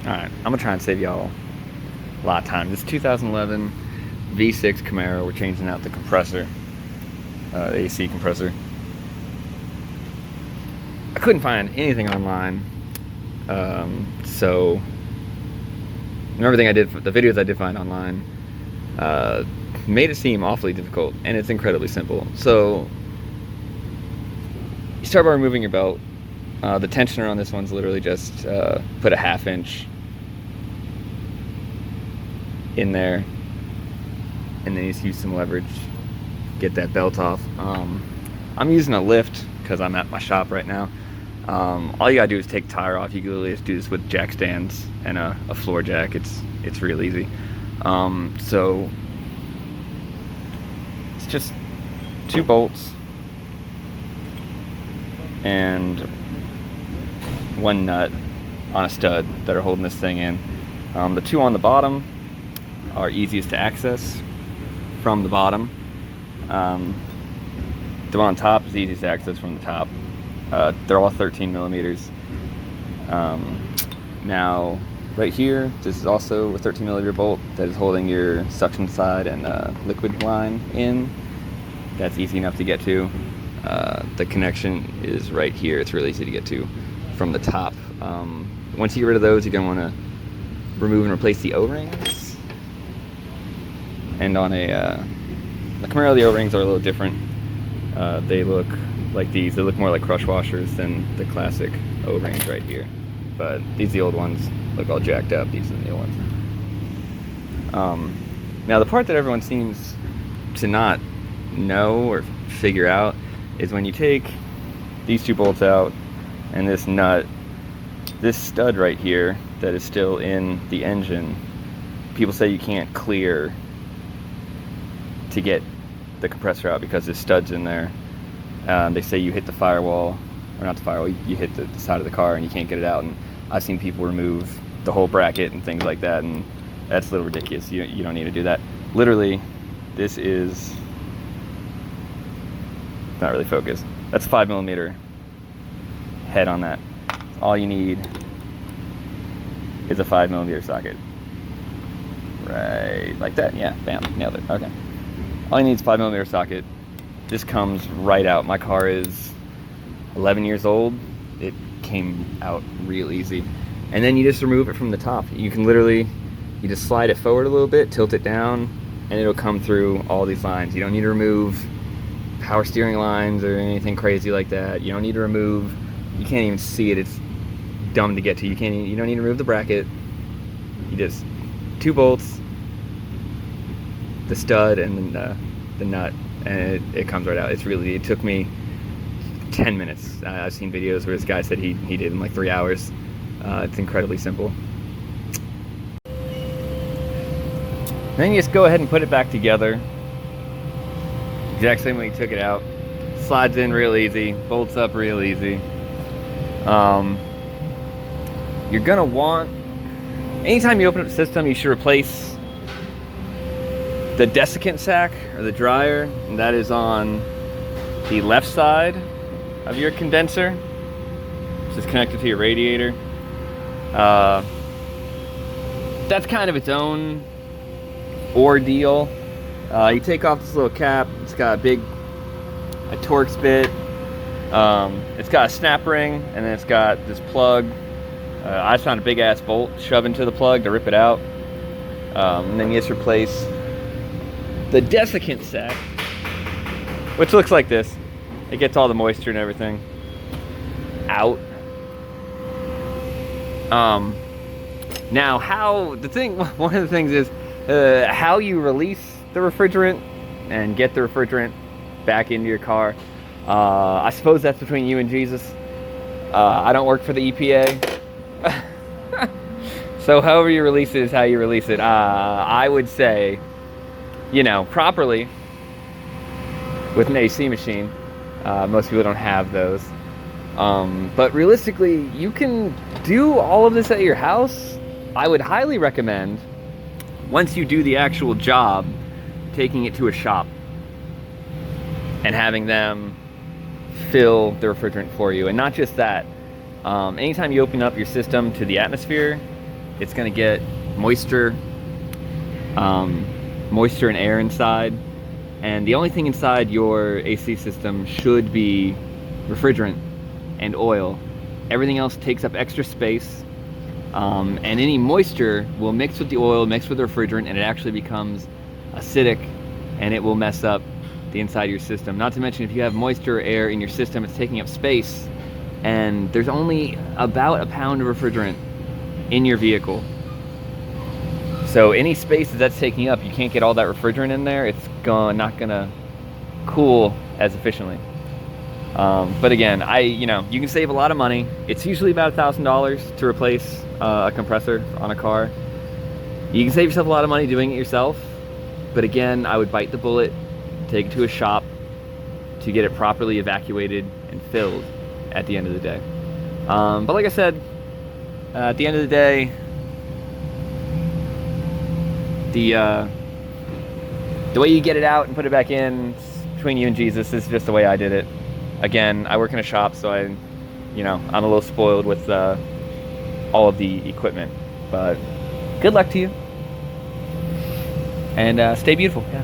Alright, I'm gonna try and save y'all a lot of time. This 2011 V6 Camaro, we're changing out the compressor, the AC compressor. I couldn't find anything online, so everything I did, the videos I did find online, made it seem awfully difficult, and it's incredibly simple. So you start by removing your belt. The tensioner on this one's literally just put a 1/2 inch in there, and then you just use some leverage, get that belt off. I'm using a lift because I'm at my shop right now. All you gotta do is take the tire off. You can literally just do this with jack stands and a floor jack. It's real easy. So it's just 2 bolts and 1 nut on a stud that are holding this thing in. The 2 on the bottom are easiest to access from the bottom. The one on top is easiest to access from the top. They're all 13 millimeters. Now, right here, this is also a 13 millimeter bolt that is holding your suction side and liquid line in. That's easy enough to get to. The connection is right here. It's really easy to get to from the top. Once you get rid of those, you're gonna wanna remove and replace the O-rings. And on the Camaro, the O-rings are a little different. They look like these. They look more like crush washers than the classic O-rings right here. But these are the old ones, look all jacked up. These are the new ones. Now the part that everyone seems to not know or figure out is when you take these 2 bolts out and this nut, this stud right here that is still in the engine, people say you can't clear to get the compressor out because this stud's in there. They say you hit the firewall, or not the firewall, you hit the side of the car and you can't get it out. And I've seen people remove the whole bracket and things like that, and that's a little ridiculous. You don't need to do that. Literally, this is not really focused. That's a 5 millimeter head on that. All you need is a 5 millimeter socket. Right, like that. Yeah, bam, nailed it. Okay. All you need is a 5 millimeter socket. This comes right out. My car is 11 years old. It came out real easy. And then you just remove it from the top. You can literally, you just slide it forward a little bit, tilt it down, and it'll come through all these lines. You don't need to remove power steering lines or anything crazy like that. You don't need to remove, you can't even see it. It's dumb to get to. You don't need to remove the bracket. You just 2 bolts, the stud, and then the nut, and it comes right out. It took me 10 minutes. I've seen videos where this guy said he did it in like 3 hours. It's incredibly simple. Then you just go ahead and put it back together. Exact same way you took it out. Slides in real easy, bolts up real easy. You're gonna want, anytime you open up the system, you should replace the desiccant sac or the dryer, and that is on the left side of your condenser. It's just connected to your radiator. That's kind of its own ordeal. You take off this little cap. It's got a Torx bit. It's got a snap ring, and then it's got this plug. I just found a big ass bolt shove into the plug to rip it out. And then you just replace the desiccant sac, which looks like this. It gets all the moisture and everything out. Now, one of the things is how you release the refrigerant and get the refrigerant back into your car. I suppose that's between you and Jesus. I don't work for the EPA. So however you release it is how you release it. I would say, properly with an AC machine. Most people don't have those. But realistically, you can do all of this at your house. I would highly recommend, once you do the actual job, taking it to a shop and having them fill the refrigerant for you. And not just that, anytime you open up your system to the atmosphere, it's going to get moisture, moisture and air inside. And the only thing inside your AC system should be refrigerant and oil. Everything else takes up extra space, and any moisture will mix with the oil, mix with the refrigerant, and it actually becomes acidic, and it will mess up the inside of your system. Not to mention, if you have moisture or air in your system, it's taking up space, and there's only about a pound of refrigerant in your vehicle. So any space that's taking up, you can't get all that refrigerant in there. It's not gonna cool as efficiently. But again, you can save a lot of money. It's usually about $1,000 to replace a compressor on a car. You can save yourself a lot of money doing it yourself. But again, I would bite the bullet, take it to a shop to get it properly evacuated and filled at the end of the day. But like I said, at the end of the day, the way you get it out and put it back in, between you and Jesus. This is just the way I did it. Again, I work in a shop, so I'm a little spoiled with all of the equipment. But good luck to you, and stay beautiful. Yeah.